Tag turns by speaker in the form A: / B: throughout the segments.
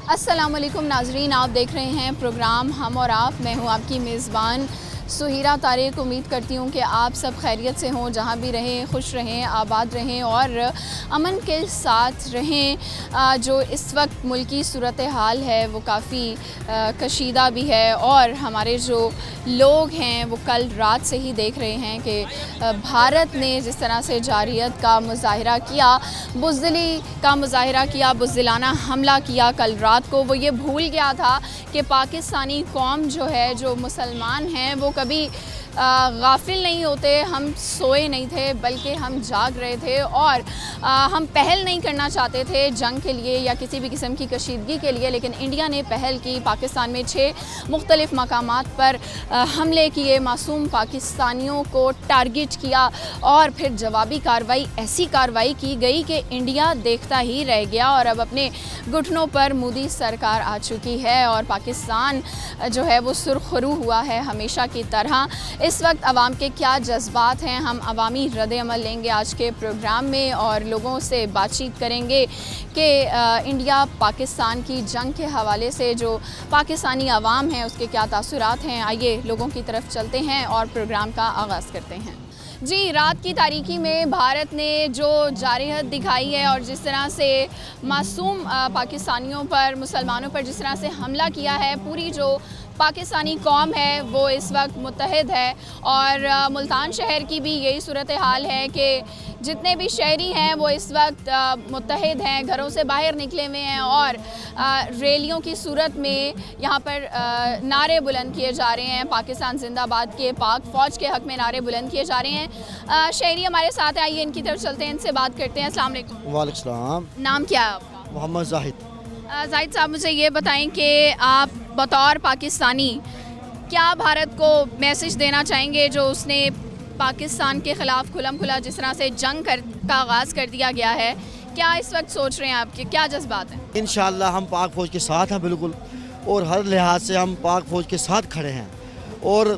A: السلام علیکم ناظرین، آپ دیکھ رہے ہیں پروگرام ہم اور آپ. میں ہوں آپ کی میزبان سہیرا طارق. امید کرتی ہوں کہ آپ سب خیریت سے ہوں، جہاں بھی رہیں خوش رہیں، آباد رہیں اور امن کے ساتھ رہیں. جو اس وقت ملکی صورتحال ہے وہ کافی کشیدہ بھی ہے، اور ہمارے جو لوگ ہیں وہ کل رات سے ہی دیکھ رہے ہیں کہ بھارت نے جس طرح سے جارحیت کا مظاہرہ کیا، بزدلی کا مظاہرہ کیا، بزدلانہ حملہ کیا کل رات کو. وہ یہ بھول گیا تھا کہ پاکستانی قوم جو ہے، جو مسلمان ہیں، وہ کبھی غافل نہیں ہوتے. ہم سوئے نہیں تھے بلکہ ہم جاگ رہے تھے، اور ہم پہل نہیں کرنا چاہتے تھے جنگ کے لیے یا کسی بھی قسم کی کشیدگی کے لیے، لیکن انڈیا نے پہل کی. پاکستان میں 6 مختلف مقامات پر حملے کیے، معصوم پاکستانیوں کو ٹارگٹ کیا، اور پھر جوابی کارروائی، ایسی کارروائی کی گئی کہ انڈیا دیکھتا ہی رہ گیا، اور اب اپنے گھٹنوں پر مودی سرکار آ چکی ہے، اور پاکستان جو ہے وہ سرخرو ہوا ہے ہمیشہ کی طرح. اس وقت عوام کے کیا جذبات ہیں، ہم عوامی رد عمل لیں گے آج کے پروگرام میں، اور لوگوں سے بات چیت کریں گے کہ انڈیا پاکستان کی جنگ کے حوالے سے جو پاکستانی عوام ہیں اس کے کیا تاثرات ہیں. آئیے لوگوں کی طرف چلتے ہیں اور پروگرام کا آغاز کرتے ہیں. جی، رات کی تاریکی میں بھارت نے جو جارحیت دکھائی ہے اور جس طرح سے معصوم پاکستانیوں پر، مسلمانوں پر جس طرح سے حملہ کیا ہے، پوری جو پاکستانی قوم ہے وہ اس وقت متحد ہے. اور ملتان شہر کی بھی یہی صورتحال ہے کہ جتنے بھی شہری ہیں وہ اس وقت متحد ہیں، گھروں سے باہر نکلے ہوئے ہیں، اور ریلیوں کی صورت میں یہاں پر نعرے بلند کیے جا رہے ہیں. پاکستان زندہ باد کے، پاک فوج کے حق میں نعرے بلند کیے جا رہے ہیں. شہری ہمارے ساتھ ہیں، آئیے ان کی طرف چلتے ہیں، ان سے بات کرتے ہیں. السلام علیکم.
B: وعلیکم السلام.
A: نام کیا ہے آپ کا؟
B: محمد زاہد.
A: زاہد صاحب، مجھے یہ بتائیں کہ آپ بطور پاکستانی کیا بھارت کو میسج دینا چاہیں گے جو اس نے پاکستان کے خلاف کھلم کھلا جس طرح سے جنگ کا آغاز کر دیا گیا ہے؟ کیا اس وقت سوچ رہے ہیں آپ کے، کیا جذبات ہیں؟
B: انشاءاللہ ہم پاک فوج کے ساتھ ہیں بالکل، اور ہر لحاظ سے ہم پاک فوج کے ساتھ کھڑے ہیں، اور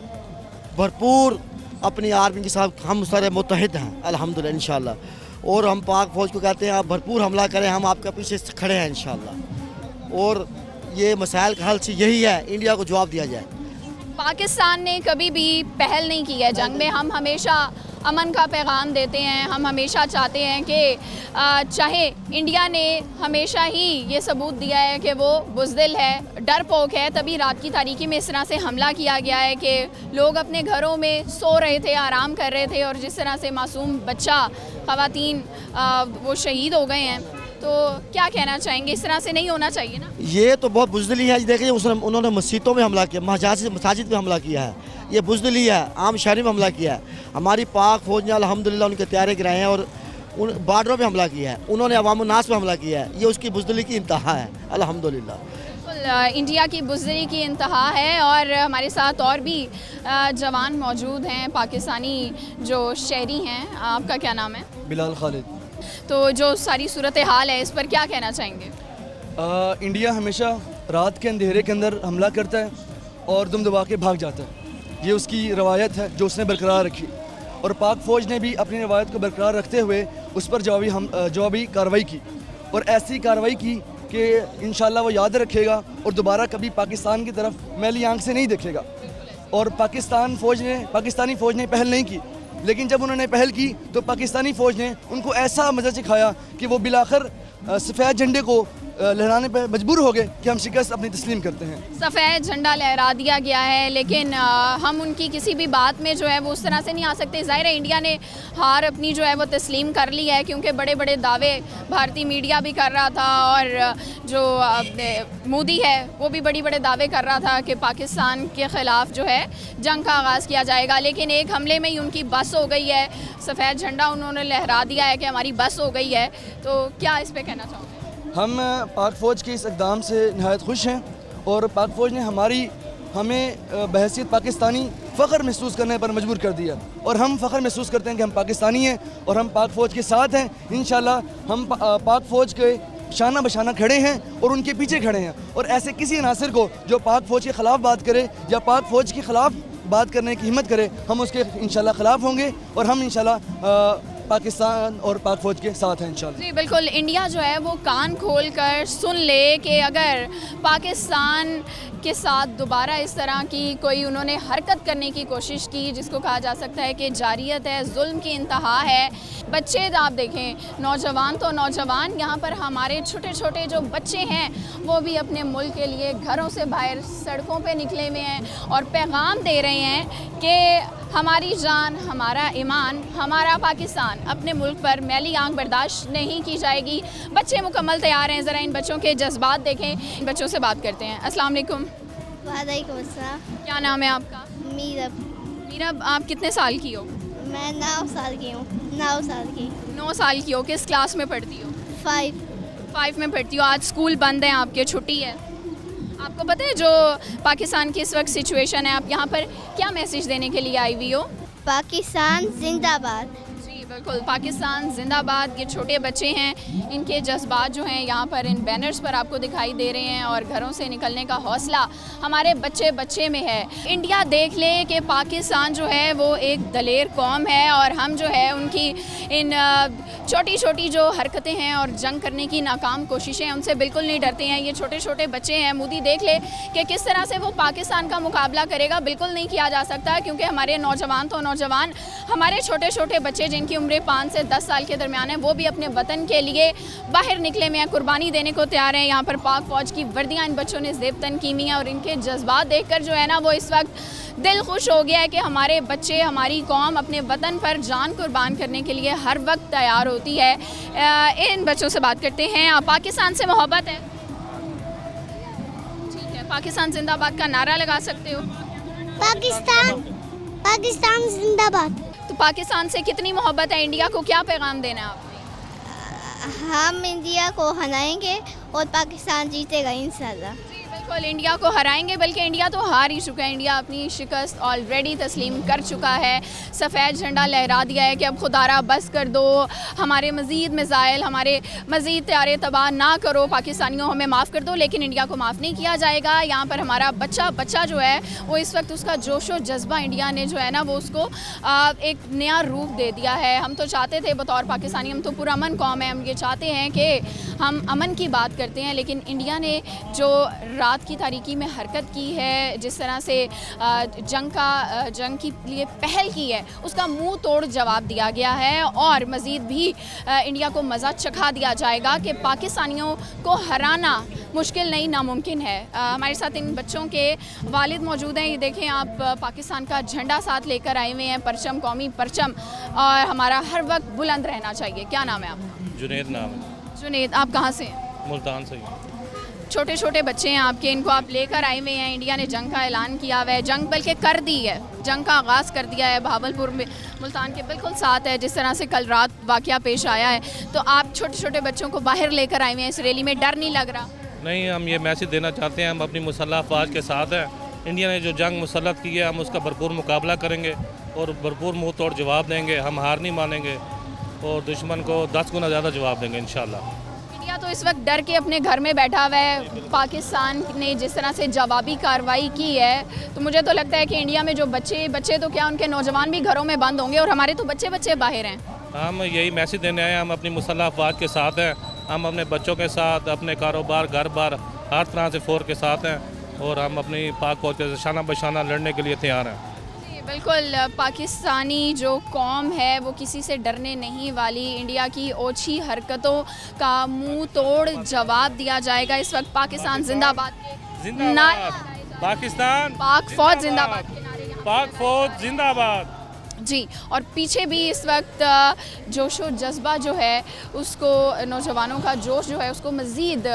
B: بھرپور اپنی آرمی کے ساتھ ہم سارے متحد ہیں الحمدللہ انشاءاللہ. اور ہم پاک فوج کو کہتے ہیں آپ بھرپور حملہ کریں، ہم آپ کے پیچھے کھڑے ہیں انشاءاللہ. اور یہ مسائل کا حل سے یہی ہے، انڈیا کو جواب دیا جائے.
A: پاکستان نے کبھی بھی پہل نہیں کی ہے جنگ میں. ہم ہمیشہ امن کا پیغام دیتے ہیں، ہم ہمیشہ چاہتے ہیں کہ چاہے انڈیا نے ہمیشہ ہی یہ ثبوت دیا ہے کہ وہ بزدل ہے، ڈرپوک ہے. تبھی رات کی تاریکی میں اس طرح سے حملہ کیا گیا ہے کہ لوگ اپنے گھروں میں سو رہے تھے، آرام کر رہے تھے، اور جس طرح سے معصوم بچہ، خواتین وہ شہید ہو گئے ہیں. تو کیا کہنا چاہیں گے؟ اس طرح سے نہیں ہونا چاہیے نا.
B: یہ تو بہت بزدلی ہے. دیکھیں انہوں نے مسجدوں میں حملہ کیا، مساجد میں حملہ کیا ہے. یہ بزدلی ہے. عام شہری میں حملہ کیا ہے. ہماری پاک فوج نے الحمدللہ ان کے تیارے گرائے ہیں، اور بارڈروں پہ حملہ کیا ہے. انہوں نے عوام الناس پہ حملہ کیا ہے. یہ اس کی بزدلی کی انتہا ہے الحمدللہ.
A: انڈیا کی بزدلی کی انتہا ہے. اور ہمارے ساتھ اور بھی جوان موجود ہیں، پاکستانی جو شہری ہیں. آپ کا کیا نام ہے؟
C: بلال خالد.
A: تو جو ساری صورتحال ہے اس پر کیا کہنا چاہیں گے؟
C: انڈیا ہمیشہ رات کے اندھیرے کے اندر حملہ کرتا ہے اور دم دبا کے بھاگ جاتا ہے. یہ اس کی روایت ہے جو اس نے برقرار رکھی، اور پاک فوج نے بھی اپنی روایت کو برقرار رکھتے ہوئے اس پر جوابی کارروائی کی، اور ایسی کارروائی کی کہ انشاءاللہ وہ یاد رکھے گا اور دوبارہ کبھی پاکستان کی طرف میلی آنکھ سے نہیں دیکھے گا. اور پاکستانی فوج نے پہل نہیں کی، لیکن جب انہوں نے پہل کی تو پاکستانی فوج نے ان کو ایسا مزہ سکھایا کہ وہ بالآخر سفید جھنڈے کو لہرانے پہ مجبور ہو گئے کہ ہم شکست اپنی تسلیم کرتے ہیں.
A: سفید جھنڈا لہرا دیا گیا ہے، لیکن ہم ان کی کسی بھی بات میں جو ہے وہ اس طرح سے نہیں آ سکتے. ظاہر ہے انڈیا نے ہار اپنی جو ہے وہ تسلیم کر لی ہے، کیونکہ بڑے بڑے دعوے بھارتی میڈیا بھی کر رہا تھا، اور جو مودی ہے وہ بھی بڑے دعوے کر رہا تھا کہ پاکستان کے خلاف جو ہے جنگ کا آغاز کیا جائے گا. لیکن ایک حملے میں ہی ان کی بس ہو گئی ہے، سفید جھنڈا انہوں نے لہرا دیا ہے کہ ہماری بس ہو گئی ہے. تو کیا اس پہ کہنا چاہوں گے؟
C: ہم پاک فوج کے اس اقدام سے نہایت خوش ہیں، اور پاک فوج نے ہمیں بحیثیت پاکستانی فخر محسوس کرنے پر مجبور کر دیا، اور ہم فخر محسوس کرتے ہیں کہ ہم پاکستانی ہیں اور ہم پاک فوج کے ساتھ ہیں. انشاءاللہ ہم پاک فوج کے شانہ بشانہ کھڑے ہیں اور ان کے پیچھے کھڑے ہیں، اور ایسے کسی عناصر کو جو پاک فوج کے خلاف بات کرے یا پاک فوج کے خلاف بات کرنے کی ہمت کرے، ہم اس کے انشاءاللہ خلاف ہوں گے. اور ہم انشاءاللہ پاکستان اور پاک فوج کے ساتھ ہیں انشاءاللہ.
A: جی بالکل، انڈیا جو ہے وہ کان کھول کر سن لے کہ اگر پاکستان کے ساتھ دوبارہ اس طرح کی کوئی انہوں نے حرکت کرنے کی کوشش کی جس کو کہا جا سکتا ہے کہ جاریت ہے، ظلم کی انتہا ہے. بچے آپ دیکھیں، نوجوان تو نوجوان، یہاں پر ہمارے چھوٹے چھوٹے جو بچے ہیں وہ بھی اپنے ملک کے لیے گھروں سے باہر سڑکوں پہ نکلے ہوئے ہیں اور پیغام دے رہے ہیں کہ ہماری جان، ہمارا ایمان، ہمارا پاکستان، اپنے ملک پر میلی آنکھ برداشت نہیں کی جائے گی. بچے مکمل تیار ہیں، ذرا ان بچوں کے جذبات دیکھیں. ان بچوں سے بات کرتے ہیں. السلام علیکم.
D: وعلیکم السلام.
A: کیا نام ہے آپ کا؟
D: میرب.
A: میرب، آپ کتنے سال کی ہو؟
D: میں 9 سال کی ہوں. 9 سال کی.
A: 9 سال کی ہو. کس کلاس میں پڑھتی ہو؟
D: 5
A: میں پڑھتی ہو. آج اسکول بند ہیں آپ کے، چھٹی ہے. آپ کو پتہ ہے جو پاکستان کی اس وقت سچویشن ہے، آپ یہاں پر کیا میسیج دینے کے لیے آئی ہوئی ہو؟
D: پاکستان زندہ باد.
A: جی بالکل، پاکستان زندہ باد. یہ چھوٹے بچے ہیں، ان کے جذبات جو ہیں یہاں پر ان بینرز پر آپ کو دکھائی دے رہے ہیں اور گھروں سے نکلنے کا حوصلہ ہمارے بچے بچے میں ہے. انڈیا دیکھ لے کہ پاکستان جو ہے وہ ایک دلیر قوم ہے اور ہم جو ہے ان کی ان چھوٹی چھوٹی جو حرکتیں ہیں اور جنگ کرنے کی ناکام کوششیں ہیں ان سے بالکل نہیں ڈرتے ہیں. یہ چھوٹے چھوٹے بچے ہیں. مودی دیکھ لے کہ کس طرح سے وہ پاکستان کا مقابلہ کرے گا. بالکل نہیں کیا جا سکتا کیونکہ ہمارے نوجوان تو نوجوان، ہمارے چھوٹے چھوٹے بچے جن کی عمریں 5 سے 10 سال کے درمیان ہیں، وہ بھی اپنے وطن کے لیے باہر نکلے میں ہیں، قربانی دینے کو تیار ہیں. یہاں پر پاک فوج کی وردیاں ان بچوں نے زیب تن کی ہیں اور ان کے جذبات دیکھ کر جو ہے نا وہ اس وقت دل خوش ہو گیا ہے کہ ہمارے بچے، ہماری قوم اپنے وطن پر جان قربان کرنے کے لیے ہر وقت تیار ہوتی ہے. ان بچوں سے بات کرتے ہیں. آپ پاکستان سے محبت ہے؟ ٹھیک ہے، پاکستان زندہ باد کا نعرہ لگا سکتے ہو؟
D: پاکستان زندہ باد.
A: تو پاکستان سے کتنی محبت ہے؟ انڈیا کو کیا پیغام دینا ہے آپ نے؟
D: ہم انڈیا کو ہرائیں گے اور پاکستان جیتے گا انشاءاللہ.
A: جی بالکل، انڈیا کو ہرائیں گے، بلکہ انڈیا تو ہار ہی چکا ہے. انڈیا اپنی شکست آلریڈی تسلیم کر چکا ہے. سفید جھنڈا لہرا دیا ہے کہ اب خدارا بس کر دو، ہمارے مزید میزائل، ہمارے مزید طیارے تباہ نہ کرو، پاکستانیوں ہمیں معاف کر دو. لیکن انڈیا کو معاف نہیں کیا جائے گا. یہاں پر ہمارا بچہ جو ہے وہ اس وقت اس کا جوش و جذبہ انڈیا نے جو ہے نا وہ اس کو ایک نیا روپ دے دیا ہے. ہم تو چاہتے تھے بطور پاکستانی، ہم تو پرامن قوم ہے، ہم یہ چاہتے ہیں کہ ہم امن کی بات کرتے ہیں، لیکن انڈیا نے جو رات کی تاریکی میں حرکت کی ہے، جس طرح سے جنگ کی لیے پہل کی ہے، اس کا منہ توڑ جواب دیا گیا ہے. اور مزید بھی انڈیا کو مزہ چکھا دیا جائے گا کہ پاکستانیوں کو ہرانا مشکل نہیں، ناممکن ہے. ہمارے ساتھ ان بچوں کے والد موجود ہیں. یہ دیکھیں آپ، پاکستان کا جھنڈا ساتھ لے کر آئے ہوئے ہیں، پرچم، قومی پرچم، اور ہمارا ہر وقت بلند رہنا چاہیے. کیا نام ہے آپ کا؟
E: جنید نام ہے.
A: جنید، آپ کہاں سے ہیں؟
E: ملتان سے.
A: چھوٹے چھوٹے بچے ہیں آپ کے، ان کو آپ لے کر آئے ہوئے ہیں. انڈیا نے جنگ کا اعلان کیا ہوا ہے، جنگ بلکہ کر دی ہے، جنگ کا آغاز کر دیا ہے. بھاولپور میں ملتان کے بالکل ساتھ ہے، جس طرح سے کل رات واقعہ پیش آیا ہے. تو آپ چھوٹے چھوٹے بچوں کو باہر لے کر آئے ہوئے ہیں اس ریلی میں، ڈر نہیں لگ رہا؟
E: نہیں، ہم یہ میسیج دینا چاہتے ہیں، ہم اپنی مسلح افواج کے ساتھ ہیں. انڈیا نے جو جنگ مسلط کی ہے ہم اس کا بھرپور مقابلہ کریں گے اور بھرپور منہ توڑ جواب دیں گے. ہم ہار نہیں مانیں گے اور دشمن کو 10 گنا زیادہ جواب دیں گے انشاءاللہ.
A: انڈیا تو اس وقت ڈر کے اپنے گھر میں بیٹھا ہوا ہے. پاکستان نے جس طرح سے جوابی کارروائی کی ہے تو مجھے تو لگتا ہے کہ انڈیا میں جو بچے تو کیا، ان کے نوجوان بھی گھروں میں بند ہوں گے اور ہمارے تو بچے باہر ہیں.
E: ہم یہی میسیج دینے آئے ہیں، ہم اپنی مسلح افواج کے ساتھ ہیں. ہم اپنے بچوں کے ساتھ، اپنے کاروبار، گھر بار، ہر طرح سے فور کے ساتھ ہیں اور ہم اپنی پاک فوج کے شانہ بشانہ لڑنے کے لیے تیار ہیں.
A: بالکل، پاکستانی جو قوم ہے وہ کسی سے ڈرنے نہیں والی. انڈیا کی اوچھی حرکتوں کا منہ توڑ جواب دیا جائے گا. اس وقت پاکستان زندہ باد کے نعرے،
E: پاکستان
A: پاک فوج زندہ باد کے نعرے،
E: پاک فوج زندہ باد.
A: جی. اور پیچھے بھی اس وقت جوش و جذبہ جو ہے اس کو، نوجوانوں کا جوش جو ہے اس کو مزید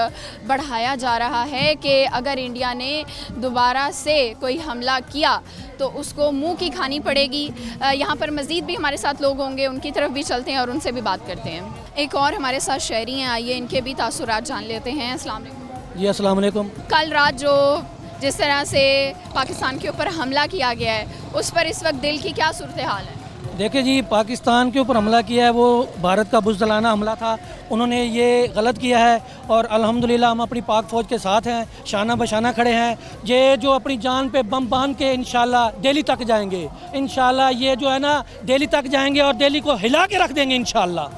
A: بڑھایا جا رہا ہے کہ اگر انڈیا نے دوبارہ سے کوئی حملہ کیا تو اس کو منہ کی کھانی پڑے گی. یہاں پر مزید بھی ہمارے ساتھ لوگ ہوں گے، ان کی طرف بھی چلتے ہیں اور ان سے بھی بات کرتے ہیں. ایک اور ہمارے ساتھ شہری ہیں، آئیے ان کے بھی تاثرات جان لیتے ہیں. السلام علیکم.
F: جی السلام علیکم.
A: کل رات جو جس طرح سے پاکستان کے اوپر حملہ کیا گیا ہے اس پر اس وقت دل کی کیا صورتحال ہے؟
F: دیکھیں جی، پاکستان کے اوپر حملہ کیا ہے وہ بھارت کا بزدلانہ حملہ تھا. انہوں نے یہ غلط کیا ہے اور الحمدللہ ہم اپنی پاک فوج کے ساتھ ہیں، شانہ بشانہ کھڑے ہیں. یہ جو اپنی جان پہ بم باندھ کے انشاءاللہ دہلی تک جائیں گے، انشاءاللہ یہ جو ہے نا دہلی تک جائیں گے اور دہلی کو ہلا کے رکھ دیں گے انشاءاللہ.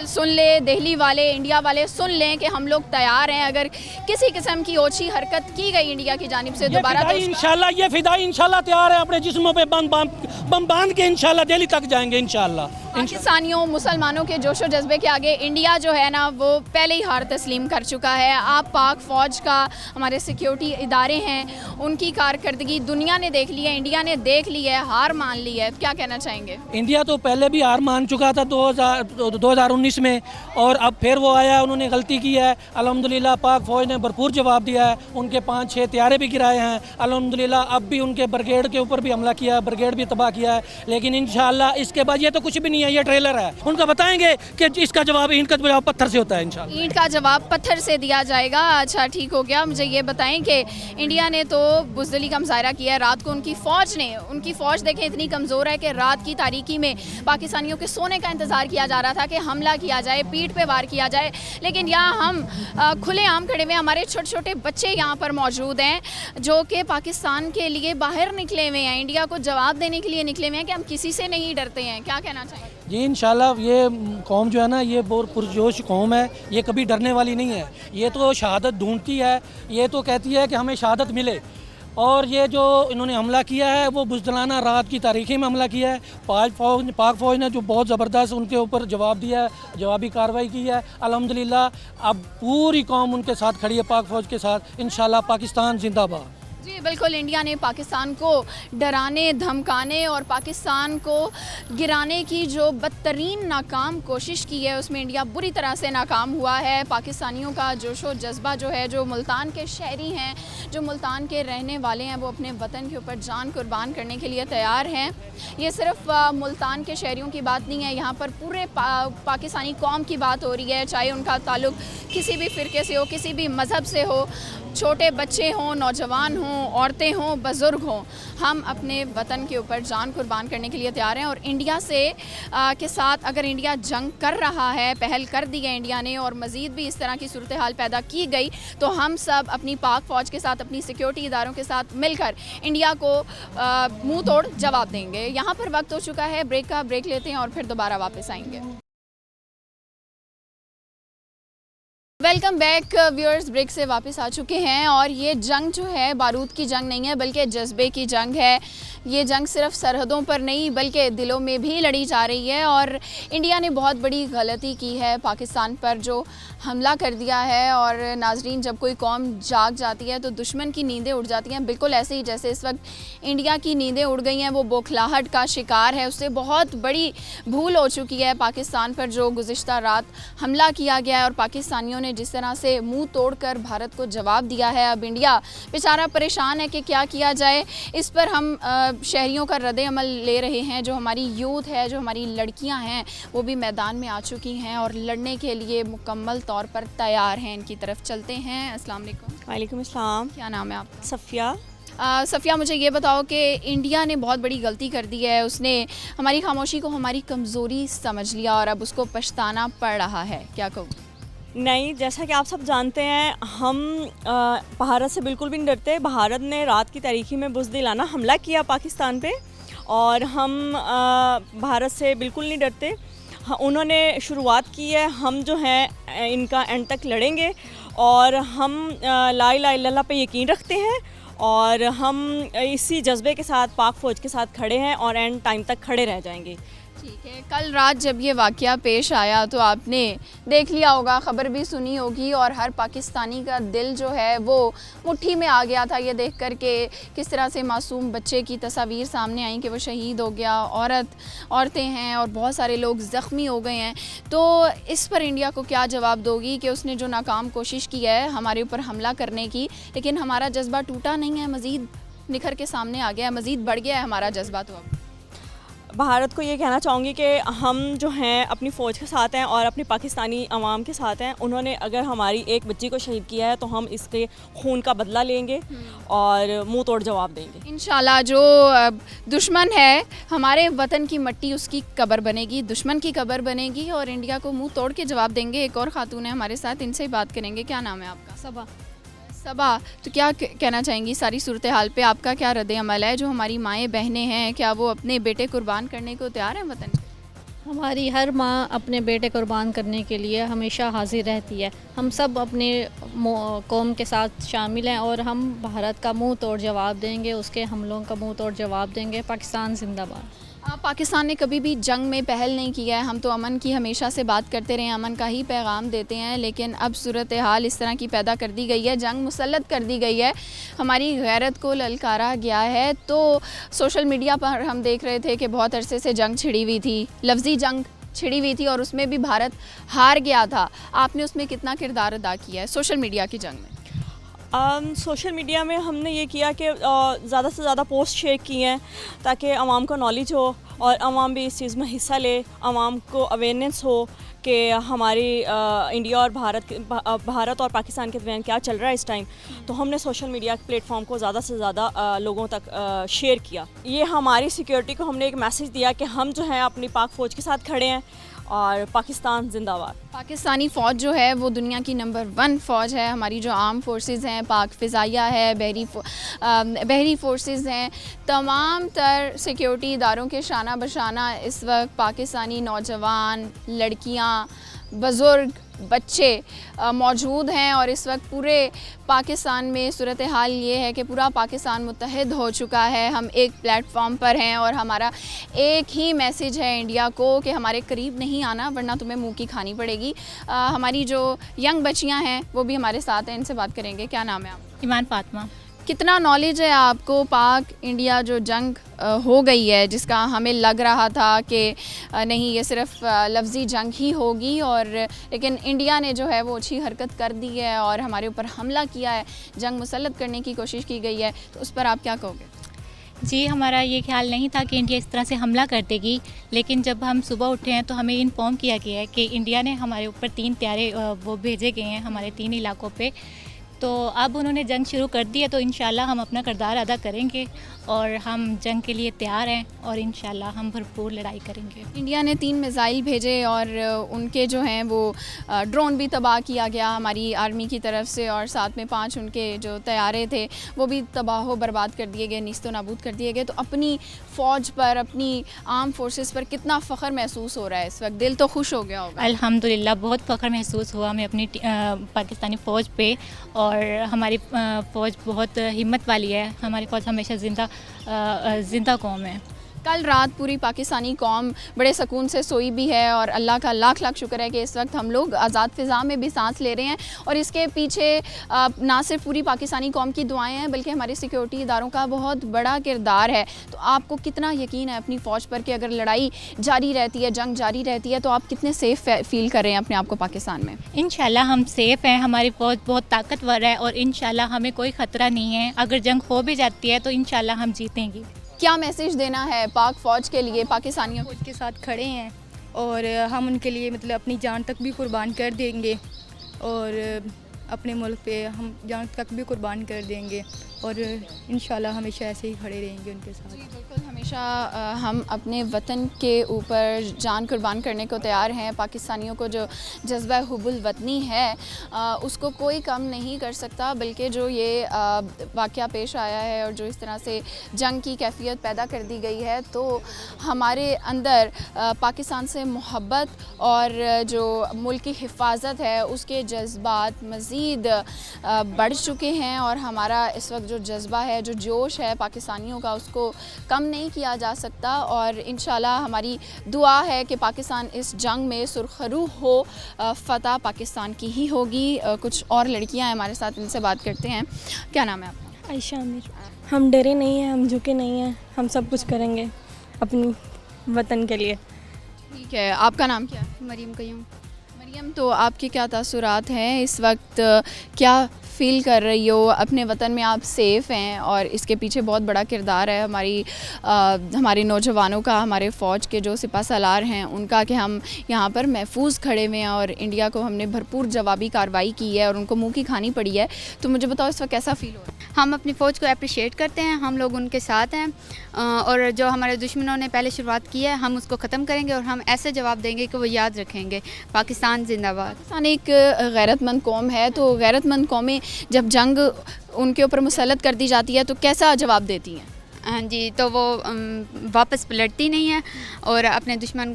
A: سن لے دہلی والے، انڈیا والے سن لیں کہ ہم لوگ تیار ہیں. اگر کسی قسم کی اوچھی حرکت کی گئی انڈیا کی جانب سے دوبارہ تو
F: انشاءاللہ یہ فدائی انشاءاللہ تیار ہے، اپنے جسموں پہ بم باندھ کے انشاءاللہ دہلی تک جائیں گے انشاءاللہ.
A: پاکستانیوں مسلمانوں کے جوش و جذبے کے آگے انڈیا جو ہے نا وہ پہلے ہی ہار تسلیم کر چکا ہے. آپ پاک فوج کا، ہمارے سیکیورٹی ادارے ہیں، ان کی کارکردگی دنیا نے دیکھ لی ہے، انڈیا نے دیکھ لی ہے، ہار مان لی ہے. کیا کہنا چاہیں گے؟
F: انڈیا تو پہلے بھی ہار مان چکا تھا 2019 میں، اور اب پھر وہ آیا، انہوں نے غلطی کی ہے. الحمدللہ پاک فوج نے بھرپور جواب دیا ہے، ان کے 5-6 طیارے بھی گرائے ہیں. الحمدللہ اب بھی ان کے بریگیڈ کے اوپر بھی حملہ کیا، بریگیڈ بھی تباہ کیا ہے. لیکن انشاءاللہ اس کے بعد یہ تو کچھ بھی نہیں ہے، یہ ٹریلر ہے. ان کا بتائیں گے کہ اس کا جواب، اینٹ کا جواب پتھر سے ہوتا ہے انشاءاللہ.
A: اینٹ کا جواب پتھر سے دیا جائے گا. اچھا ٹھیک ہو گیا. مجھے یہ بتائیں کہ انڈیا نے تو بزدلی کا مظاہرہ کیا ہے رات کو. ان کی فوج دیکھیں اتنی کمزور ہے کہ رات کی تاریکی میں پاکستانیوں کے سونے کا انتظار کیا جا رہا تھا کہ حملہ کیا جائے، پیٹھ پہ وار کیا جائے. لیکن یہاں ہم کھلے عام کھڑے ہوئے، ہمارے چھوٹے چھوٹے بچے یہاں پر موجود ہیں جو کہ پاکستان کے لیے باہر نکلے ہوئے ہیں، انڈیا کو جواب دینے کے لیے نکلے ہوئے ہیں کہ ہم کسی سے نہیں ڈرتے ہیں. کیا کہنا چاہیں گے؟
F: جی انشاءاللہ یہ قوم جو ہے نا یہ بہت پرجوش قوم ہے، یہ کبھی ڈرنے والی نہیں ہے. یہ تو شہادت ڈھونڈتی ہے، یہ تو کہتی ہے کہ ہمیں شہادت ملے. اور یہ جو انہوں نے حملہ کیا ہے وہ بزدلانہ رات کی تاریخی میں حملہ کیا ہے. پاک فوج نے جو بہت زبردست ان کے اوپر جواب دیا ہے، جوابی کارروائی کی ہے. الحمدللہ اب پوری قوم ان کے ساتھ کھڑی ہے، پاک فوج کے ساتھ. انشاءاللہ پاکستان زندہ باد.
A: جی بالکل، انڈیا نے پاکستان کو ڈرانے، دھمکانے اور پاکستان کو گرانے کی جو بدترین ناکام کوشش کی ہے اس میں انڈیا بری طرح سے ناکام ہوا ہے. پاکستانیوں کا جوش و جذبہ جو ہے، جو ملتان کے شہری ہیں، جو ملتان کے رہنے والے ہیں، وہ اپنے وطن کے اوپر جان قربان کرنے کے لیے تیار ہیں. یہ صرف ملتان کے شہریوں کی بات نہیں ہے، یہاں پر پورے پاکستانی قوم کی بات ہو رہی ہے، چاہے ان کا تعلق کسی بھی فرقے سے ہو، کسی بھی مذہب سے ہو، چھوٹے بچے ہوں، نوجوان ہوں، عورتیں ہوں، بزرگ ہوں. ہم اپنے وطن کے اوپر جان قربان کرنے کے لیے تیار ہیں. اور انڈیا کے ساتھ اگر انڈیا جنگ کر رہا ہے، پہل کر دی ہے انڈیا نے، اور مزید بھی اس طرح کی صورتحال پیدا کی گئی تو ہم سب اپنی پاک فوج کے ساتھ، اپنی سیکیورٹی اداروں کے ساتھ مل کر انڈیا کو منہ توڑ جواب دیں گے. یہاں پر وقت ہو چکا ہے بریک کا، بریک لیتے ہیں اور پھر دوبارہ واپس آئیں گے. ویلکم بیک ویورز، بریک سے واپس آ چکے ہیں. اور یہ جنگ جو ہے بارود کی جنگ نہیں ہے بلکہ جذبے کی جنگ ہے. یہ جنگ صرف سرحدوں پر نہیں بلکہ دلوں میں بھی لڑی جا رہی ہے. اور انڈیا نے بہت بڑی غلطی کی ہے پاکستان پر جو حملہ کر دیا ہے. اور ناظرین، جب کوئی قوم جاگ جاتی ہے تو دشمن کی نیندیں اڑ جاتی ہیں. بالکل ایسے ہی جیسے اس وقت انڈیا کی نیندیں اڑ گئی ہیں، وہ بوکھلاہٹ کا شکار ہے. اس سے بہت بڑی بھول ہو چکی ہے پاکستان پر جو گزشتہ رات حملہ کیا گیا ہے اور پاکستانیوں نے جس طرح سے منہ توڑ کر بھارت کو جواب دیا ہے. اب انڈیا بیچارہ پریشان ہے کہ کیا کیا جائے. اس پر ہم شہریوں کا رد عمل لے رہے ہیں. جو ہماری یوتھ ہے، جو ہماری لڑکیاں ہیں، وہ بھی میدان میں آ چکی ہیں اور لڑنے کے لیے مکمل طور پر تیار ہیں. ان کی طرف چلتے ہیں. السلام علیکم.
G: وعلیکم السلام.
A: کیا نام ہے آپ؟
G: صفیہ.
A: صفیہ، مجھے یہ بتاؤ کہ انڈیا نے بہت بڑی غلطی کر دی ہے. اس نے ہماری خاموشی کو ہماری کمزوری سمجھ لیا اور اب اس کو پچھتانا پڑ رہا ہے. کیا کہوں؟
G: نہیں، جیسا کہ آپ سب جانتے ہیں ہم بھارت سے بالکل بھی نہیں ڈرتے. بھارت نے رات کی تاریکی میں بزدلانہ حملہ کیا پاکستان پہ اور ہم بھارت سے بالکل نہیں ڈرتے. انہوں نے شروعات کی ہے، ہم جو ہیں ان کا اینڈ تک لڑیں گے. اور ہم لا الہ الا اللہ پہ یقین رکھتے ہیں اور ہم اسی جذبے کے ساتھ پاک فوج کے ساتھ کھڑے ہیں اور اینڈ ٹائم تک کھڑے رہ جائیں گے.
A: ٹھیک ہے. کل رات جب یہ واقعہ پیش آیا تو آپ نے دیکھ لیا ہوگا، خبر بھی سنی ہوگی، اور ہر پاکستانی کا دل جو ہے وہ مٹھی میں آ گیا تھا یہ دیکھ کر کہ کس طرح سے معصوم بچے کی تصاویر سامنے آئیں کہ وہ شہید ہو گیا. عورتیں ہیں اور بہت سارے لوگ زخمی ہو گئے ہیں. تو اس پر انڈیا کو کیا جواب دو گی کہ اس نے جو ناکام کوشش کی ہے ہمارے اوپر حملہ کرنے کی، لیکن ہمارا جذبہ ٹوٹا نہیں ہے، مزید نکھر کے سامنے آ گیا ہے، مزید بڑھ گیا ہے ہمارا جذبہ. تو اب
G: بھارت کو یہ کہنا چاہوں گی کہ ہم جو ہیں اپنی فوج کے ساتھ ہیں اور اپنی پاکستانی عوام کے ساتھ ہیں. انہوں نے اگر ہماری ایک بچی کو شہید کیا ہے تو ہم اس کے خون کا بدلہ لیں گے اور منہ توڑ جواب دیں گے.
A: انشاءاللہ جو دشمن ہے ہمارے وطن کی مٹی اس کی قبر بنے گی, دشمن کی قبر بنے گی, اور انڈیا کو منہ توڑ کے جواب دیں گے. ایک اور خاتون ہے ہمارے ساتھ, ان سے بات کریں گے. کیا نام ہے آپ کا؟
H: صبا.
A: صبا, تو کیا کہنا چاہیں گی ساری صورتحال پہ؟ آپ کا کیا رد عمل ہے؟ جو ہماری مائیں بہنیں ہیں کیا وہ اپنے بیٹے قربان کرنے کو تیار ہیں وطن کے؟
H: ہماری ہر ماں اپنے بیٹے قربان کرنے کے لیے ہمیشہ حاضر رہتی ہے. ہم سب اپنے قوم کے ساتھ شامل ہیں اور ہم بھارت کا منہ توڑ جواب دیں گے, اس کے حملوں کا منہ توڑ جواب دیں گے. پاکستان زندہ باد.
A: پاکستان نے کبھی بھی جنگ میں پہل نہیں کیا ہے. ہم تو امن کی ہمیشہ سے بات کرتے رہے ہیں, امن کا ہی پیغام دیتے ہیں, لیکن اب صورتحال اس طرح کی پیدا کر دی گئی ہے, جنگ مسلط کر دی گئی ہے, ہماری غیرت کو للکارا گیا ہے. تو سوشل میڈیا پر ہم دیکھ رہے تھے کہ بہت عرصے سے جنگ چھڑی ہوئی تھی, لفظی جنگ چھڑی ہوئی تھی, اور اس میں بھی بھارت ہار گیا تھا. آپ نے اس میں کتنا کردار ادا کیا ہے سوشل میڈیا کی جنگ میں؟
G: سوشل میڈیا میں ہم نے یہ کیا کہ زیادہ سے زیادہ پوسٹ شیئر کی ہیں تاکہ عوام کو نالج ہو اور عوام بھی اس چیز میں حصہ لے, عوام کو اویئرنیس ہو کہ ہماری انڈیا اور بھارت اور پاکستان کے درمیان کیا چل رہا ہے اس ٹائم. تو ہم نے سوشل میڈیا کے پلیٹ فارم کو زیادہ سے زیادہ لوگوں تک شیئر کیا. یہ ہماری سیکیورٹی کو ہم نے ایک میسیج دیا کہ ہم جو ہیں اپنی پاک فوج کے ساتھ کھڑے ہیں اور پاکستان زندہ باد.
A: پاکستانی فوج جو ہے وہ دنیا کی نمبر 1 فوج ہے. ہماری جو آرم فورسز ہیں, پاک فضائیہ ہے, بحری فورسز ہیں, تمام تر سیکیورٹی اداروں کے شانہ بشانہ اس وقت پاکستانی نوجوان, لڑکیاں, بزرگ, بچے موجود ہیں. اور اس وقت پورے پاکستان میں صورتحال یہ ہے کہ پورا پاکستان متحد ہو چکا ہے. ہم ایک پلیٹ فارم پر ہیں اور ہمارا ایک ہی میسیج ہے انڈیا کو کہ ہمارے قریب نہیں آنا ورنہ تمہیں منہ کی کھانی پڑے گی. ہماری جو ینگ بچیاں ہیں وہ بھی ہمارے ساتھ ہیں, ان سے بات کریں گے. کیا نام ہے آپ؟
H: ایمان فاطمہ.
A: کتنا نالج ہے آپ کو پاک انڈیا جو جنگ ہو گئی ہے, جس کا ہمیں لگ رہا تھا کہ نہیں یہ صرف لفظی جنگ ہی ہوگی, اور لیکن انڈیا نے جو ہے وہ اچھی حرکت کر دی ہے اور ہمارے اوپر حملہ کیا ہے, جنگ مسلط کرنے کی کوشش کی گئی ہے, تو اس پر آپ کیا کہو گے؟
I: جی, ہمارا یہ خیال نہیں تھا کہ انڈیا اس طرح سے حملہ کر دے گی, لیکن جب ہم صبح اٹھے ہیں تو ہمیں انفارم کیا گیا ہے کہ انڈیا نے ہمارے اوپر 3 طیارے وہ بھیجے گئے ہیں ہمارے 3 علاقوں پہ. تو اب انہوں نے جنگ شروع کر دی ہے, تو انشاءاللہ ہم اپنا کردار ادا کریں گے اور ہم جنگ کے لیے تیار ہیں اور انشاءاللہ ہم بھرپور لڑائی کریں گے.
A: انڈیا نے 3 میزائل بھیجے اور ان کے جو ہیں وہ ڈرون بھی تباہ کیا گیا ہماری آرمی کی طرف سے, اور ساتھ میں 5 ان کے جو طیارے تھے وہ بھی تباہ و برباد کر دیے گئے, نیست و نابود کر دیے گئے. تو اپنی فوج پر, اپنی آرم فورسز پر کتنا فخر محسوس ہو رہا ہے اس وقت؟ دل تو خوش ہو گیا ہوگا.
I: الحمدللہ بہت فخر محسوس ہوا ہمیں اپنی پاکستانی فوج پہ, اور ہماری فوج بہت ہمت والی ہے. ہماری فوج ہمیشہ زندہ قوم ہے.
A: کل رات پوری پاکستانی قوم بڑے سکون سے سوئی بھی ہے, اور اللہ کا لاکھ لاکھ شکر ہے کہ اس وقت ہم لوگ آزاد فضا میں بھی سانس لے رہے ہیں. اور اس کے پیچھے نہ صرف پوری پاکستانی قوم کی دعائیں ہیں بلکہ ہمارے سیکیورٹی اداروں کا بہت بڑا کردار ہے. تو آپ کو کتنا یقین ہے اپنی فوج پر کہ اگر لڑائی جاری رہتی ہے, جنگ جاری رہتی ہے, تو آپ کتنے سیف فیل کر رہے ہیں اپنے آپ کو پاکستان میں؟
I: انشاءاللہ ہم سیف ہیں. ہماری فوج بہت طاقتور ہے اور انشاءاللہ ہمیں کوئی خطرہ نہیں ہے. اگر جنگ ہو بھی جاتی ہے تو انشاءاللہ ہم جیتیں گے.
A: کیا میسیج دینا ہے پاک فوج کے لیے؟ پاکستانیوں
J: فوج کے ساتھ کھڑے ہیں اور ہم ان کے لیے مطلب اپنی جان تک بھی قربان کر دیں گے, اور اپنے ملک پہ ہم جان تک بھی قربان کر دیں گے, اور انشاءاللہ ہمیشہ ایسے ہی کھڑے رہیں گے ان کے ساتھ.
A: جی بالکل, ہمیشہ ہم اپنے وطن کے اوپر جان قربان کرنے کو تیار ہیں. پاکستانیوں کو جو جذبہ حب الوطنی ہے اس کو کوئی کم نہیں کر سکتا, بلکہ جو یہ واقعہ پیش آیا ہے اور جو اس طرح سے جنگ کی کیفیت پیدا کر دی گئی ہے, تو ہمارے اندر پاکستان سے محبت اور جو ملک کی حفاظت ہے اس کے جذبات مزید بڑھ چکے ہیں, اور ہمارا اس وقت جو جذبہ ہے, جو جوش ہے پاکستانیوں کا, اس کو کم نہیں کیا جا سکتا. اور انشاءاللہ ہماری دعا ہے کہ پاکستان اس جنگ میں سرخرو ہو, فتح پاکستان کی ہی ہوگی. کچھ اور لڑکیاں ہیں ہمارے ساتھ, ان سے بات کرتے ہیں. کیا نام ہے آپ کا؟
K: عائشہ امیر. ہم ڈرے نہیں ہیں, ہم جھکے نہیں ہیں, ہم سب کچھ کریں گے اپنی وطن کے لیے.
A: ٹھیک ہے, آپ کا نام کیا ہے؟
H: مریم قیوم.
A: مریم، تو آپ کے کیا تاثرات ہیں اس وقت؟ کیا فیل کر رہی ہو؟ اپنے وطن میں آپ سیف ہیں اور اس کے پیچھے بہت بڑا کردار ہے ہمارے نوجوانوں کا، ہمارے فوج کے جو سپہ سالار ہیں ان کا، کہ ہم یہاں پر محفوظ کھڑے ہوئے ہیں اور انڈیا کو ہم نے بھرپور جوابی کارروائی کی ہے اور ان کو منہ کی کھانی پڑی ہے. تو مجھے بتاؤ اس وقت کیسا فیل ہو رہا ہے؟
L: ہم اپنی فوج کو اپریشیٹ کرتے ہیں، ہم لوگ ان کے ساتھ ہیں، اور جو ہمارے دشمنوں نے پہلے شروعات کی ہے ہم اس کو ختم کریں گے اور ہم ایسے جواب دیں گے کہ وہ یاد رکھیں گے. پاکستان زندہ باد.
A: پاکستان ایک غیرت مند قوم ہے، تو غیرت مند قومیں جب جنگ ان کے اوپر مسلط کر دی جاتی ہے تو کیسا جواب دیتی ہیں؟
L: ہاں جی، تو وہ واپس پلٹتی نہیں ہیں اور اپنے دشمن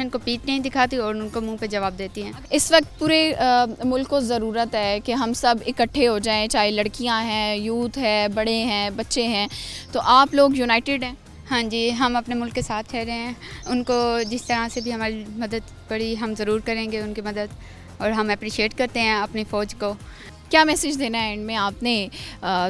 L: کو پیٹ نہیں دکھاتی اور ان کو منہ پہ جواب دیتی ہیں.
A: اس وقت پورے ملک کو ضرورت ہے کہ ہم سب اکٹھے ہو جائیں، چاہے لڑکیاں ہیں، یوتھ ہے، بڑے ہیں، بچے ہیں. تو آپ لوگ یونائٹڈ ہیں؟
L: ہاں جی، ہم اپنے ملک کے ساتھ ٹھہرے ہیں. ان کو جس طرح سے بھی ہماری مدد پڑی ہم ضرور کریں گے ان کی مدد، اور ہم اپریشیٹ کرتے ہیں اپنی فوج کو.
A: کیا میسیج دینا ہے اینڈ میں آپ نے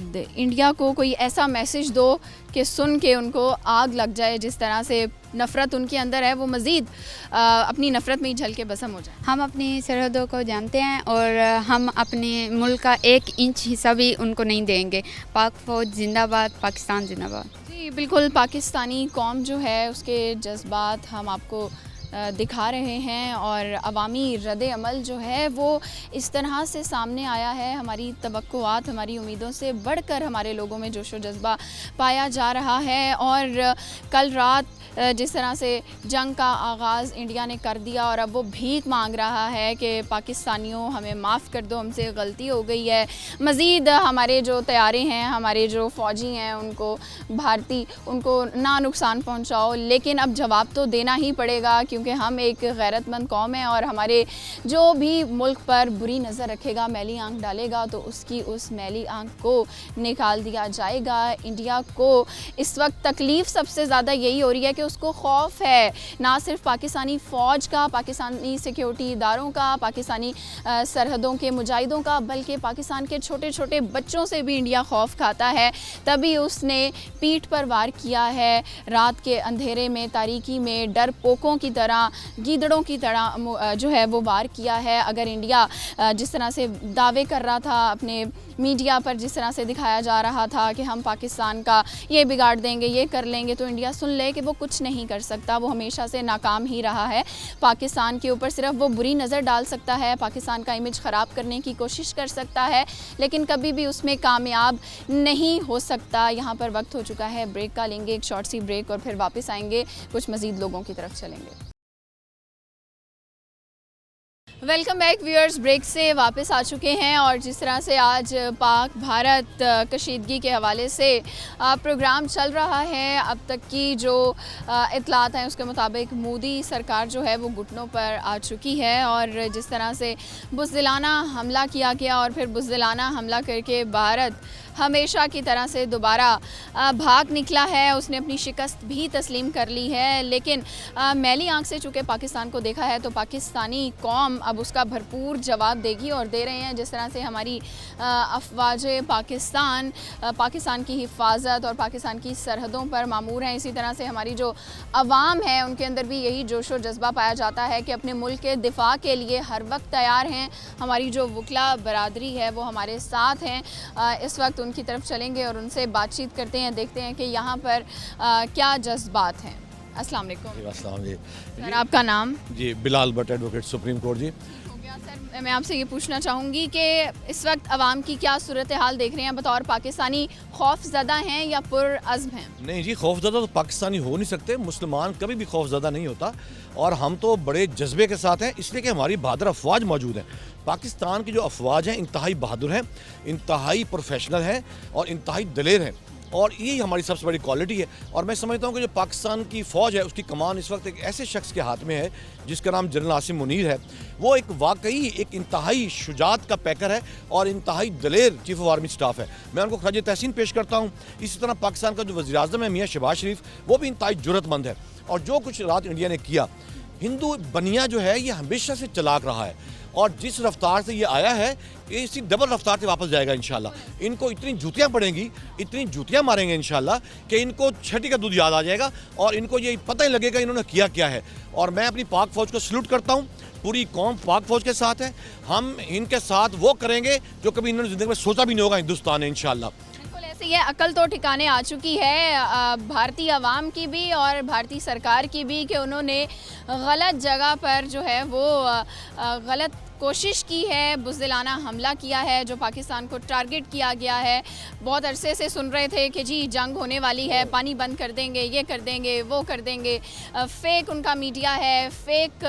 A: انڈیا کو؟ کوئی ایسا میسیج دو کہ سن کے ان کو آگ لگ جائے، جس طرح سے نفرت ان کے اندر ہے وہ مزید اپنی نفرت میں ہی جل کے بسم ہو جائے.
L: ہم اپنی سرحدوں کو جانتے ہیں اور ہم اپنے ملک کا 1 انچ حصہ بھی ان کو نہیں دیں گے. پاک فوج زندہ باد، پاکستان زندہ باد.
A: جی بالکل، پاکستانی قوم جو ہے اس کے جذبات ہم آپ کو دکھا رہے ہیں اور عوامی رد عمل جو ہے وہ اس طرح سے سامنے آیا ہے. ہماری توقعات، ہماری امیدوں سے بڑھ کر ہمارے لوگوں میں جوش و جذبہ پایا جا رہا ہے. اور کل رات جس طرح سے جنگ کا آغاز انڈیا نے کر دیا اور اب وہ بھیک مانگ رہا ہے کہ پاکستانیوں ہمیں معاف کر دو، ہم سے غلطی ہو گئی ہے. مزید ہمارے جو طیارے ہیں، ہمارے جو فوجی ہیں، ان کو بھارتی ان کو نہ نقصان پہنچاؤ. لیکن اب جواب تو دینا ہی پڑے گا کیونکہ ہم ایک غیرت مند قوم ہیں اور ہمارے جو بھی ملک پر بری نظر رکھے گا، میلی آنکھ ڈالے گا، تو اس میلی آنکھ کو نکال دیا جائے گا. انڈیا کو اس وقت تکلیف سب سے زیادہ یہی ہو رہی ہے کہ اس کو خوف ہے نہ صرف پاکستانی فوج کا، پاکستانی سیکیورٹی اداروں کا، پاکستانی سرحدوں کے مجاہدوں کا، بلکہ پاکستان کے چھوٹے چھوٹے بچوں سے بھی انڈیا خوف کھاتا ہے. تبھی اس نے پیٹھ پر وار کیا ہے رات کے اندھیرے میں، تاریکی میں، ڈر پوکوں کی طرح، گیدڑوں کی طرح جو ہے وہ وار کیا ہے. اگر انڈیا جس طرح سے دعوے کر رہا تھا، اپنے میڈیا پر جس طرح سے دکھایا جا رہا تھا کہ ہم پاکستان کا یہ بگاڑ دیں گے، یہ کر لیں گے، تو انڈیا سن لے کہ وہ کچھ نہیں کر سکتا. وہ ہمیشہ سے ناکام ہی رہا ہے. پاکستان کے اوپر صرف وہ بری نظر ڈال سکتا ہے، پاکستان کا امیج خراب کرنے کی کوشش کر سکتا ہے، لیکن کبھی بھی اس میں کامیاب نہیں ہو سکتا. یہاں پر وقت ہو چکا ہے بریک کا، لیں گے ایک شارٹ سی بریک اور پھر واپس آئیں گے، کچھ مزید لوگوں کی طرف چلیں گے. ویلکم بیک ویورز، بریک سے واپس آ چکے ہیں اور جس طرح سے آج پاک بھارت کشیدگی کے حوالے سے پروگرام چل رہا ہے، اب تک کی جو اطلاعات ہیں اس کے مطابق مودی سرکار جو ہے وہ گھٹنوں پر آ چکی ہے. اور جس طرح سے بزدلانہ حملہ کیا گیا اور پھر بزدلانہ حملہ کر کے بھارت ہمیشہ کی طرح سے دوبارہ بھاگ نکلا ہے. اس نے اپنی شکست بھی تسلیم کر لی ہے، لیکن میلی آنکھ سے چونکہ پاکستان کو دیکھا ہے تو پاکستانی قوم اب اس کا بھرپور جواب دے گی اور دے رہے ہیں. جس طرح سے ہماری افواج پاکستان کی حفاظت اور پاکستان کی سرحدوں پر مامور ہیں، اسی طرح سے ہماری جو عوام ہے ان کے اندر بھی یہی جوش و جذبہ پایا جاتا ہے کہ اپنے ملک کے دفاع کے لیے ہر وقت تیار ہیں. ہماری جو وکلا برادری ہے وہ ہمارے ساتھ ہیں. اس وقت ان کی طرف چلیں گے اور ان سے بات چیت کرتے ہیں، دیکھتے ہیں کہ یہاں پر کیا جذبات ہیں. السلام علیکم.
M: السلام علیکم
A: سر، آپ کا نام؟
M: جی بلال بٹ، ایڈوکیٹ سپریم کورٹ. جی
A: ہو گیا سر. میں آپ سے یہ پوچھنا چاہوں گی کہ اس وقت عوام کی کیا صورتحال دیکھ رہے ہیں؟ بطور پاکستانی خوف زدہ ہیں یا پرعزم ہیں؟
M: نہیں جی، خوف زدہ تو پاکستانی ہو نہیں سکتے. مسلمان کبھی بھی خوف زدہ نہیں ہوتا اور ہم تو بڑے جذبے کے ساتھ ہیں، اس لیے کہ ہماری بہادر افواج موجود ہیں. پاکستان کی جو افواج ہیں انتہائی بہادر ہیں، انتہائی پروفیشنل ہیں اور انتہائی دلیر ہیں، اور یہی ہماری سب سے بڑی کوالٹی ہے. اور میں سمجھتا ہوں کہ جو پاکستان کی فوج ہے اس کی کمان اس وقت ایک ایسے شخص کے ہاتھ میں ہے جس کا نام جنرل عاصم منیر ہے. وہ ایک واقعی ایک انتہائی شجاعت کا پیکر ہے اور انتہائی دلیر چیف آف آرمی سٹاف ہے. میں ان کو خراج تحسین پیش کرتا ہوں. اسی طرح پاکستان کا جو وزیر اعظم ہے میاں شہباز شریف، وہ بھی انتہائی جرأت مند ہے. اور جو کچھ رات انڈیا نے کیا، ہندو بنیا جو ہے یہ ہمیشہ سے چلاک رہا ہے اور جس رفتار سے یہ آیا ہے اسی ڈبل رفتار سے واپس جائے گا انشاءاللہ. ان کو اتنی جوتیاں پڑیں گی, اتنی جوتیاں ماریں گے انشاءاللہ کہ ان کو چھٹی کا دودھ یاد آ جائے گا اور ان کو یہ پتہ ہی لگے گا انہوں نے کیا ہے. اور میں اپنی پاک فوج کو سلوٹ کرتا ہوں. پوری قوم پاک فوج کے ساتھ ہے. ہم ان کے ساتھ وہ کریں گے جو کبھی انہوں نے زندگی میں سوچا بھی نہیں ہوگا ہندوستان نے انشاءاللہ.
A: بالکل ایسے یہ عقل تو ٹھکانے آ چکی ہے بھارتی عوام کی بھی اور بھارتی سرکار کی بھی کہ انہوں نے غلط جگہ پر جو ہے وہ غلط کوشش کی ہے, بزدلانہ حملہ کیا ہے جو پاکستان کو ٹارگٹ کیا گیا ہے. بہت عرصے سے سن رہے تھے کہ جی جنگ ہونے والی ہے, پانی بند کر دیں گے, یہ کر دیں گے, وہ کر دیں گے. فیک ان کا میڈیا ہے, فیک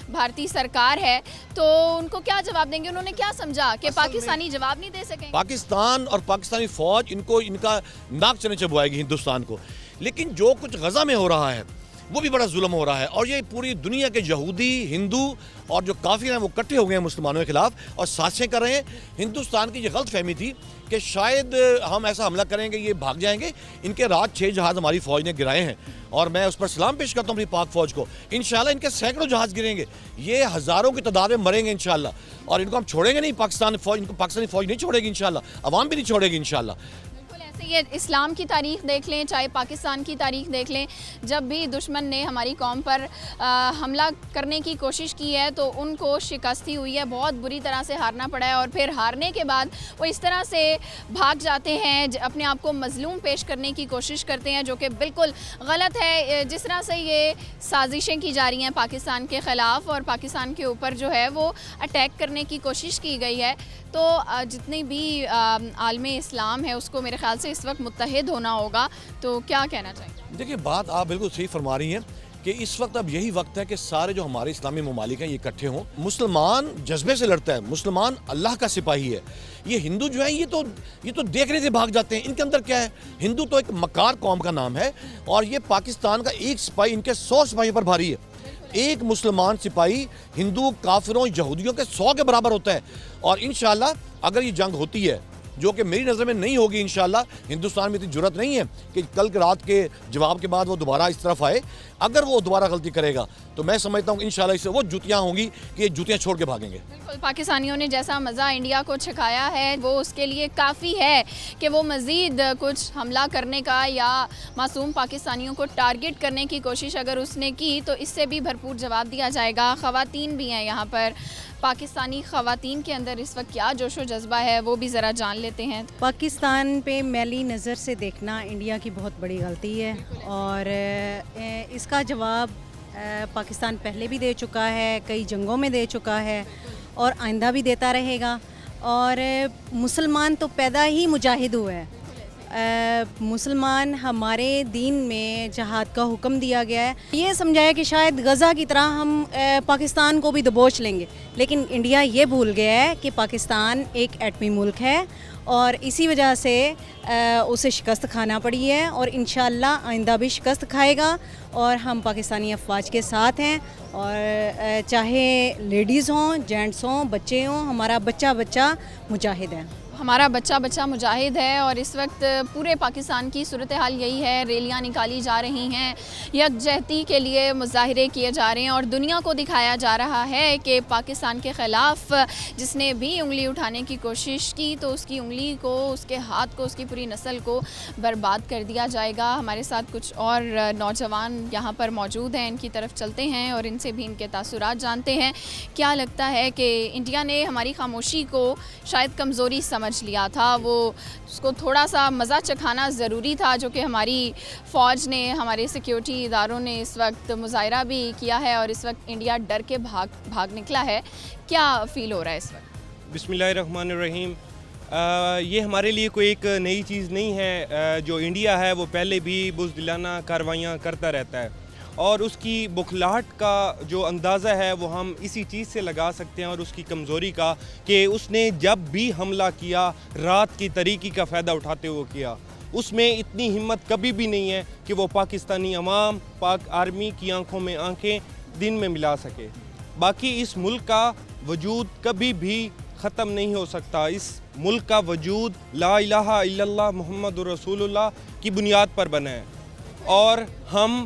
A: بھارتی سرکار ہے. تو ان کو کیا جواب دیں گے؟ انہوں نے کیا سمجھا کہ پاکستانی جواب نہیں دے سکیں؟
M: پاکستان اور پاکستانی فوج ان کا ناک چنے چبوائے گی ہندوستان کو. لیکن جو کچھ غزہ میں ہو رہا ہے وہ بھی بڑا ظلم ہو رہا ہے اور یہ پوری دنیا کے یہودی, ہندو اور جو کافر ہیں وہ اکٹھے ہو گئے ہیں مسلمانوں کے خلاف اور سازشیں کر رہے ہیں. ہندوستان کی یہ غلط فہمی تھی کہ شاید ہم ایسا حملہ کریں گے یہ بھاگ جائیں گے. ان کے رات 6 جہاز ہماری فوج نے گرائے ہیں اور میں اس پر سلام پیش کرتا ہوں اپنی پاک فوج کو. انشاءاللہ ان کے سینکڑوں جہاز گریں گے, یہ ہزاروں کی تعداد میں مریں گے انشاءاللہ. اور ان کو ہم چھوڑیں گے نہیں, پاکستان فوج ان کو پاکستانی فوج نہیں چھوڑے گی انشاءاللہ, عوام بھی نہیں چھوڑے گی انشاءاللہ.
A: یہ اسلام کی تاریخ دیکھ لیں, چاہے پاکستان کی تاریخ دیکھ لیں, جب بھی دشمن نے ہماری قوم پر حملہ کرنے کی کوشش کی ہے تو ان کو شکست ہی ہوئی ہے, بہت بری طرح سے ہارنا پڑا ہے. اور پھر ہارنے کے بعد وہ اس طرح سے بھاگ جاتے ہیں, اپنے آپ کو مظلوم پیش کرنے کی کوشش کرتے ہیں جو کہ بالکل غلط ہے. جس طرح سے یہ سازشیں کی جا رہی ہیں پاکستان کے خلاف اور پاکستان کے اوپر جو ہے وہ اٹیک کرنے کی کوشش کی گئی ہے, تو جتنی بھی عالم اسلام ہے اس کو میرے خیال سے اس وقت متحد ہونا ہوگا. تو کیا کہنا چاہیں گے؟
M: دیکھیے بات آپ بالکل صحیح فرما رہی ہیں کہ اس وقت اب یہی وقت ہے کہ سارے جو ہمارے اسلامی ممالک ہیں یہ اکٹھے ہوں. مسلمان جذبے سے لڑتا ہے, مسلمان اللہ کا سپاہی ہے. یہ ہندو جو ہیں یہ تو دیکھنے سے بھاگ جاتے ہیں. ان کے اندر کیا ہے؟ ہندو تو ایک مکار قوم کا نام ہے اور یہ پاکستان کا ایک سپاہی ان کے 100 سپاہیوں پر بھاری ہے. ایک مسلمان سپاہی ہندو کافروں یہودیوں کے 100 کے برابر ہوتا ہے. اور انشاءاللہ اگر یہ جنگ ہوتی ہے, جو کہ میری نظر میں نہیں ہوگی انشاءاللہ, ہندوستان میں اتنی جرات نہیں ہے کہ کل رات کے جواب کے بعد وہ دوبارہ اس طرف آئے. اگر وہ دوبارہ غلطی کرے گا تو میں سمجھتا ہوں انشاءاللہ اس سے وہ جوتیاں ہوں گی کہ یہ جوتیاں چھوڑ کے بھاگیں گے.
A: بالکل, پاکستانیوں نے جیسا مزہ انڈیا کو چکھایا ہے وہ اس کے لیے کافی ہے کہ وہ مزید کچھ حملہ کرنے کا یا معصوم پاکستانیوں کو ٹارگٹ کرنے کی کوشش اگر اس نے کی تو اس سے بھی بھرپور جواب دیا جائے گا. خواتین بھی ہیں یہاں پر, پاکستانی خواتین کے اندر اس وقت کیا جوش و جذبہ ہے وہ بھی ذرا جان لیتے ہیں.
N: پاکستان پہ میلی نظر سے دیکھنا انڈیا کی بہت بڑی غلطی ہے اور اس کا جواب پاکستان پہلے بھی دے چکا ہے, کئی جنگوں میں دے چکا ہے اور آئندہ بھی دیتا رہے گا. اور مسلمان تو پیدا ہی مجاہد ہوئے ہیں. مسلمان ہمارے دین میں جہاد کا حکم دیا گیا ہے. یہ سمجھایا کہ شاید غزہ کی طرح ہم پاکستان کو بھی دبوچ لیں گے, لیکن انڈیا یہ بھول گیا ہے کہ پاکستان ایک ایٹمی ملک ہے اور اسی وجہ سے اسے شکست کھانا پڑی ہے اور انشاءاللہ آئندہ بھی شکست کھائے گا. اور ہم پاکستانی افواج کے ساتھ ہیں اور چاہے لیڈیز ہوں, جینٹس ہوں, بچے ہوں, ہمارا بچہ مجاہد ہے.
A: ہمارا بچہ مجاہد ہے اور اس وقت پورے پاکستان کی صورتحال یہی ہے. ریلیاں نکالی جا رہی ہیں, یکجہتی کے لیے مظاہرے کیے جا رہے ہیں اور دنیا کو دکھایا جا رہا ہے کہ پاکستان کے خلاف جس نے بھی انگلی اٹھانے کی کوشش کی تو اس کی انگلی کو, اس کے ہاتھ کو, اس کی پوری نسل کو برباد کر دیا جائے گا. ہمارے ساتھ کچھ اور نوجوان یہاں پر موجود ہیں, ان کی طرف چلتے ہیں اور ان سے بھی ان کے تاثرات جانتے ہیں. کیا لگتا ہے کہ انڈیا نے ہماری خاموشی کو شاید کمزوری سمجھ لیا تھا, وہ اس کو تھوڑا سا مزہ چکھانا ضروری تھا جو کہ ہماری فوج نے, ہمارے سیکیورٹی اداروں نے اس وقت مظاہرہ بھی کیا ہے اور اس وقت انڈیا ڈر کے بھاگ نکلا ہے. کیا فیل ہو رہا ہے اس وقت؟
O: بسم اللہ الرحمن الرحیم. یہ ہمارے لیے کوئی ایک نئی چیز نہیں ہے. جو انڈیا ہے وہ پہلے بھی بزدلانہ کارروائیاں کرتا رہتا ہے اور اس کی بکھلاہٹ کا جو اندازہ ہے وہ ہم اسی چیز سے لگا سکتے ہیں اور اس کی کمزوری کا کہ اس نے جب بھی حملہ کیا رات کی تاریکی کا فائدہ اٹھاتے ہوئے کیا. اس میں اتنی ہمت کبھی بھی نہیں ہے کہ وہ پاکستانی عوام, پاک آرمی کی آنکھوں میں آنکھیں دن میں ملا سکے. باقی اس ملک کا وجود کبھی بھی ختم نہیں ہو سکتا. اس ملک کا وجود لا الہ الا اللہ محمد رسول اللہ کی بنیاد پر بنا ہے اور ہم